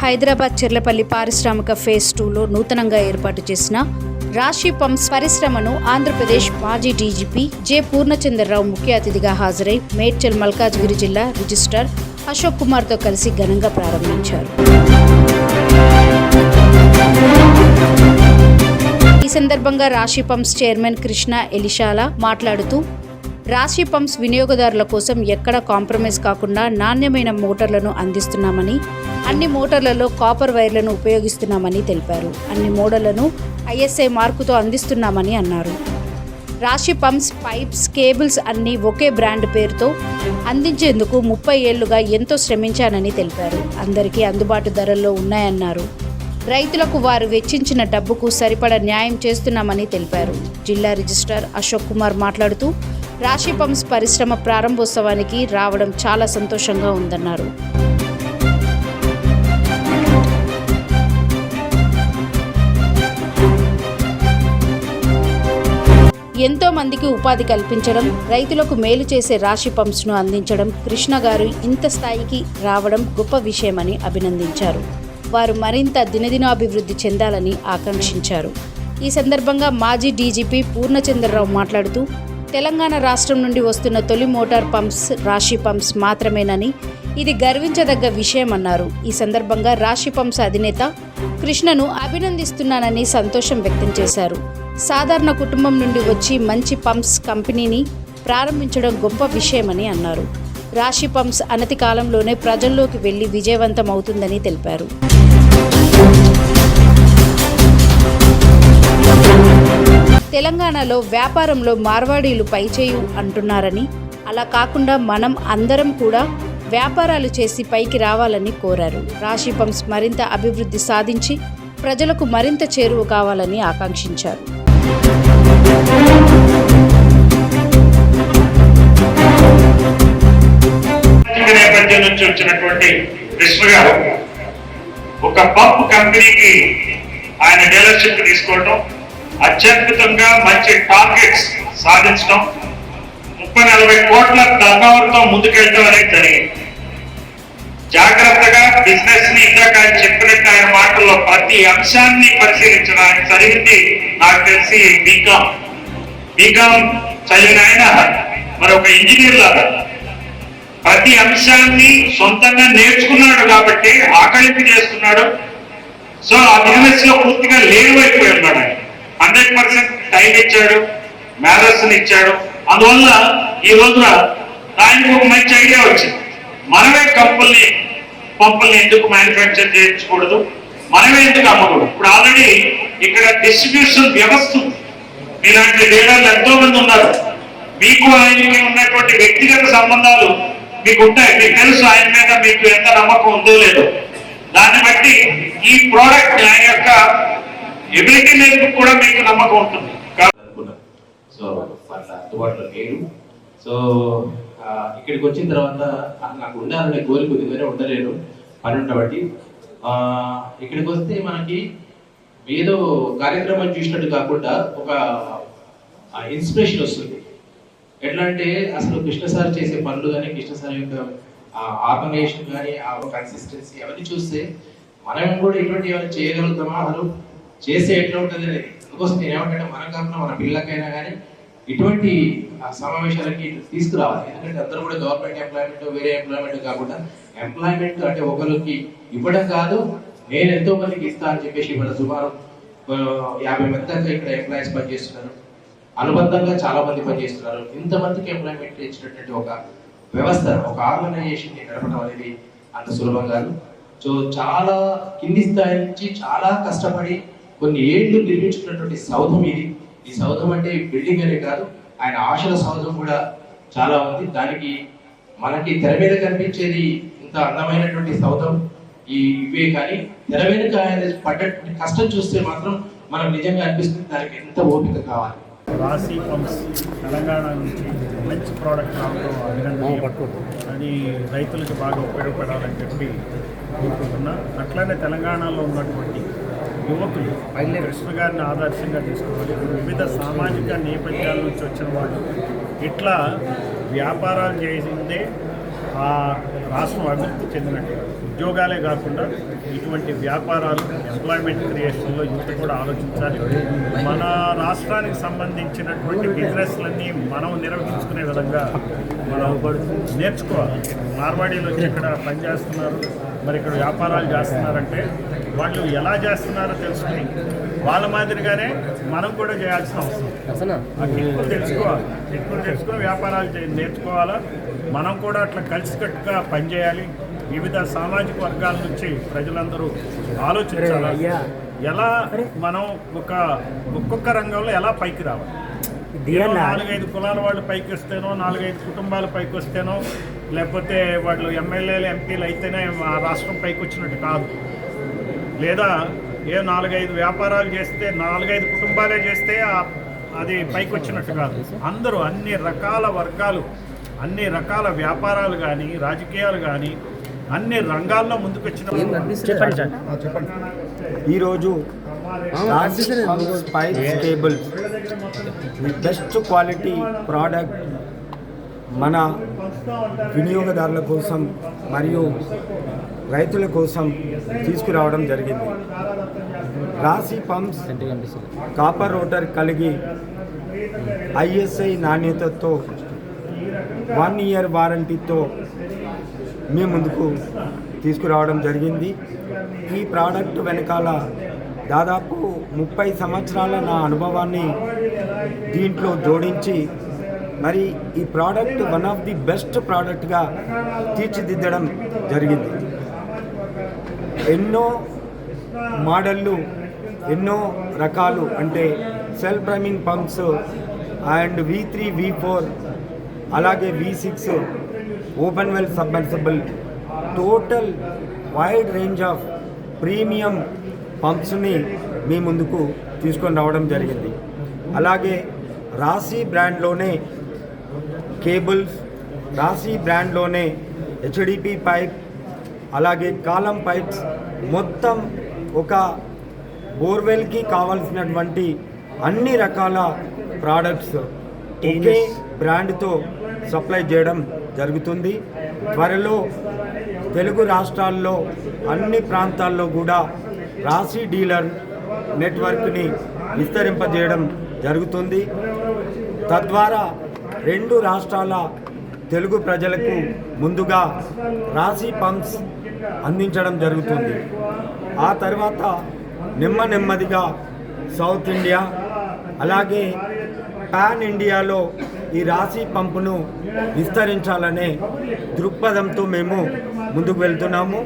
హైదరాబాద్ చెర్లపల్లి పారిశ్రామిక ఫేజ్ 2లో నూతనంగా ఏర్పాటు చేసిన రాశి పంప్స్ పరిశ్రమను ఆంధ్రప్రదేశ్ మాజీ డీజీపీ జె పూర్ణచంద్రరావు ముఖ్య అతిథిగా హాజరై మేడ్చల్ మల్కాజ్గిరి జిల్లా రిజిస్ట్రార్ అశోక్ కుమార్తో కలిసి ఘనంగా ప్రారంభించారు. ఈ సందర్భంగా రాశి పంప్స్ చైర్మన్ కృష్ణ ఎలిషాల మాట్లాడుతూ రాశి పంప్స్ వినియోగదారుల కోసం ఎక్కడా కాంప్రమైజ్ కాకుండా నాణ్యమైన మోటార్లను అందిస్తున్నామని, అన్ని మోటార్లలో కాపర్ వైర్లను ఉపయోగిస్తున్నామని తెలిపారు. అన్ని మోడళ్లను ISI మార్కుతో అందిస్తున్నామని అన్నారు. రాశి పంప్స్, పైప్స్, కేబుల్స్ అన్నీ ఒకే బ్రాండ్ పేరుతో అందించేందుకు 30 ఏళ్లుగా ఎంతో శ్రమించానని తెలిపారు. అందరికీ అందుబాటు ధరల్లో ఉన్నాయన్నారు. రైతులకు వారు వెచ్చించిన డబ్బుకు సరిపడా న్యాయం చేస్తున్నామని తెలిపారు. జిల్లా రిజిస్ట్రార్ అశోక్ కుమార్ మాట్లాడుతూ రాశి పంప్స్ పరిశ్రమ ప్రారంభోత్సవానికి రావడం చాలా సంతోషంగా ఉందన్నారు. ఎంతో మందికి ఉపాధి కల్పించడం, రైతులకు మేలు చేసే రాశి పంప్స్ను అందించడం, కృష్ణ గారు ఇంత స్థాయికి రావడం గొప్ప విషయమని అభినందించారు. వారు మరింత దినదినాభివృద్ధి చెందాలని ఆకాంక్షించారు. ఈ సందర్భంగా మాజీ డీజీపీ పూర్ణచంద్రరావు మాట్లాడుతూ తెలంగాణ రాష్ట్రం నుండి వస్తున్న తొలి మోటార్ పంప్స్ రాశి పంప్స్ మాత్రమేనని, ఇది గర్వించదగ్గ విషయమన్నారు. ఈ సందర్భంగా రాశి పంప్స్ అధినేత కృష్ణను అభినందిస్తున్నానని సంతోషం వ్యక్తం చేశారు. సాధారణ కుటుంబం నుండి వచ్చి మంచి పంప్స్ కంపెనీని ప్రారంభించడం గొప్ప విషయమని అన్నారు. రాశి పంప్స్ అనతి కాలంలోనే ప్రజల్లోకి వెళ్లి విజయవంతం అవుతుందని తెలిపారు. తెలంగాణలో వ్యాపారంలో మార్వాడీలు పైచేయు అంటున్నారని, అలా కాకుండా మనం అందరం కూడా వ్యాపారాలు చేసి పైకి రావాలని కోరారు. రాశి పంప్స్ మరింత అభివృద్ధి సాధించి ప్రజలకు మరింత చేరువ కావాలని ఆకాంక్షించారు. నేపథ్యం నుంచి వచ్చినటువంటి కృష్ణ గారు ఒక పంప్ కంపెనీకి ఆయన డీలర్షిప్ తీసుకోవడం, అత్యద్భుతంగా మంచి టార్గెట్స్ సాధించడం, 30-40 కోట్ల టర్నోవర్తో ముందుకెళ్ళడం అనేది జరిగింది. జాగ్రత్తగా బిజినెస్ ని ఇందాక ఆయన చెప్పినట్టు ఆయన మాటల్లో ప్రతి అంశాన్ని పరిశీలించడం. ఆయన చదివింది నాకు తెలిసి బీకామ్ చదివిన ఆయన మరొక ఇంజనీర్ లాగా ప్రతి అంశాన్ని సొంతంగా నేర్చుకున్నాడు కాబట్టి ఆకలింపు చేస్తున్నాడు. సో ఆ బిజినెస్ లో పూర్తిగా లేనివైపోయి ఉన్నాడు. ఆయన 100% టైం ఇచ్చాడు, మేధస్సుని ఇచ్చాడు. అందువల్ల ఈ రోజున ఆయనకు ఒక మంచి ఐడియా వచ్చింది. మనమే పంపుల్ని ఎందుకు మ్యానుఫ్యాక్చర్ చేయించకూడదు, మనమే ఎందుకు అమ్మకూడదు. ఇప్పుడు ఆల్రెడీ ఇక్కడ డిస్ట్రిబ్యూషన్ వ్యవస్థ ఉంది. మీలాంటి డీలర్లు ఎంతో మంది ఉన్నారు. మీకు ఆయనకి ఉన్నటువంటి వ్యక్తిగత సంబంధాలు మీకు ఉంటాయి. మీకు తెలుసు ఆయన మీద మీకు ఎంత నమ్మకం ఉందో లేదో. దాన్ని బట్టి ఈ ప్రోడక్ట్ ఆయన యొక్క ఎబిలిటీ మీద కూడా మీకు నమ్మకం ఉంటుంది. సో అట్లా అందుబాటులో లేరు. సో ఇక్కడికి వచ్చిన తర్వాత నాకు ఉండాలనే కోరిక కొద్దిగానే ఉండలేను పని ఉండబట్టి. ఇక్కడికి వస్తే మనకి ఏదో కార్యక్రమం చూసినట్టు కాకుండా ఒక ఇన్స్పిరేషన్ వస్తుంది. ఎట్లా అంటే అసలు కృష్ణ సార్ చేసే పనులు కానీ, కృష్ణ సార్ యొక్క ఆర్గనైజేషన్ కానీ, ఆ కన్సిస్టెన్సీ అవన్నీ చూస్తే మనం కూడా ఇటువంటి ఏమైనా చేయగలుగుతామా, అసలు చేస్తే ఎట్లా ఉంటుంది అనేది. అందుకోసం నేను ఏమంటే మనం కాకుండా మన పిల్లలకైనా కానీ ఇటువంటి సమావేశాలకి తీసుకురావాలి. ఎందుకంటే అందరూ కూడా గవర్నమెంట్ ఎంప్లాయ్మెంట్, వేరే ఎంప్లాయ్మెంట్ కాకుండా ఎంప్లాయ్మెంట్ అంటే ఒకరికి ఇవ్వడం కాదు, నేను ఎంతో మందికి ఇస్తా అని చెప్పేసి ఇవాళ సుమారు 50 మంది దాకా ఇక్కడ ఎంప్లాయీస్ పనిచేస్తున్నారు. అనుబంధంగా చాలా మంది పనిచేస్తున్నారు. ఇంతమందికి ఎంప్లాయ్మెంట్ ఇచ్చినటువంటి ఒక వ్యవస్థ, ఒక ఆర్గనైజేషన్ నడపడం అనేది అంత సులభం కాదు. సో చాలా కింది స్థాయి నుంచి చాలా కష్టపడి కొన్ని ఏళ్ళు నిర్మించుకున్నటువంటి సౌధం ఇది. ఈ సౌధం అంటే బిల్డింగ్ అనే కాదు, ఆయన ఆశల సౌధం కూడా చాలా ఉంది. దానికి మనకి తెర మీద కనిపించేది ఇంత అందమైనటువంటి సౌధం ఇవే, కానీ తెర వెనుక ఆయన పడ్డటువంటి కష్టం చూస్తే మాత్రం మనకు నిజంగా అనిపిస్తుంది దానికి ఎంత ఓపిక కావాలి. రాశి పంప్స్ తెలంగాణ నుంచి మంచి ప్రోడక్ట్ రావడం అభినందనీయం. అది రైతులకు బాగా ఉపయోగపడాలని చెప్పి కోరుకుంటున్నా. అట్లానే తెలంగాణలో ఉన్నటువంటి యువకులు కృష్ణ గారిని ఆదర్శంగా తీసుకోవాలి. వివిధ సామాజిక నేపథ్యాల నుంచి వచ్చిన వాళ్ళు ఇట్లా వ్యాపారాలు చేసిందే ఆ రాష్ట్రం అభివృద్ధి చెందినట్టు. ఉద్యోగాలే కాకుండా ఇటువంటి వ్యాపారాలు ఎంప్లాయ్మెంట్ క్రియేషన్లో యూత్ కూడా ఆలోచించాలి. మన రాష్ట్రానికి సంబంధించినటువంటి బిజినెస్లన్నీ మనం నిర్వహించుకునే విధంగా మనం నేర్చుకోవాలి. మార్వాడీలు వచ్చి ఇక్కడ పనిచేస్తున్నారు, మరి ఇక్కడ వ్యాపారాలు చేస్తున్నారంటే వాళ్ళు ఎలా చేస్తున్నారో తెలుసుకుని వాళ్ళ మాదిరిగానే మనం కూడా చేయాల్సిన అవసరం. ఆ కిక్కులు తెలుసుకొని వ్యాపారాలు నేర్చుకోవాలా. మనం కూడా అట్లా కలిసికట్టుగా పనిచేయాలి. వివిధ సామాజిక వర్గాల నుంచి ప్రజలందరూ ఆలోచించాలి ఎలా మనం ఒక్కొక్క రంగంలో ఎలా పైకి రావాలి. 4-5 కులాల వాళ్ళు పైకి వస్తేనో, 4-5 కుటుంబాలు పైకి వస్తేనో, లేకపోతే వాళ్ళు ఎమ్మెల్యేలు ఎంపీలు అయితేనే ఆ రాష్ట్రం పైకి వచ్చినట్టు కాదు. లేదా 4-5 వ్యాపారాలు చేస్తే, 4-5 కుటుంబాలే చేస్తే అది పైకి వచ్చినట్టు కాదు. అందరూ అన్ని రకాల వర్గాలు, అన్ని రకాల వ్యాపారాలు కానీ, రాజకీయాలు కానీ అన్ని రంగాల్లో ముందుకు వచ్చిన ఈరోజు pipes cables best quality product మన వినియోగదారుల కోసం మరియు రైతుల కోసం తీసుకురావడం జరిగింది. రాశి పంప్స్ కాపర్ రోటర్ కలిగి ISI నాణ్యతతో 1 year వారంటీతో మీ ముందుకు తీసుకురావడం జరిగింది. ఈ ప్రోడక్ట్ వెనకాల దాదాపు 30 సంవత్సరాల నా అనుభవాన్ని దీంట్లో జోడించి మరి ఈ product one of the best ప్రోడక్ట్గా తీర్చిదిద్దడం జరిగింది. ఎన్నో మోడళ్ళు, ఎన్నో రకాలు అంటే self priming pumps and V3, V4 అలాగే V6 open well submersible total wide range of premium పంప్స్ని మీ ముందుకు తీసుకొని రావడం జరిగింది. అలాగే రాశి బ్రాండ్లోనే కేబుల్స్, రాశి బ్రాండ్లోనే HDP పైప్, అలాగే కాలం పైప్స్, మొత్తం ఒక బోర్వెల్కి కావాల్సినటువంటి అన్ని రకాల ప్రోడక్ట్స్ ఒకే బ్రాండ్తో సప్లై చేయడం జరుగుతుంది. త్వరలో తెలుగు రాష్ట్రాల్లో అన్ని ప్రాంతాల్లో కూడా రాశి డీలర్ నెట్వర్క్ని విస్తరింపజేయడం జరుగుతుంది. తద్వారా 2 రాష్ట్రాల తెలుగు ప్రజలకు ముందుగా రాశి పంప్స్ అందించడం జరుగుతుంది. ఆ తర్వాత నెమ్మదిగా సౌత్ ఇండియా అలాగే పాన్ ఇండియాలో ఈ రాశి పంపును విస్తరించాలనే దృక్పథంతో మేము ముందుకు వెళ్తున్నాము.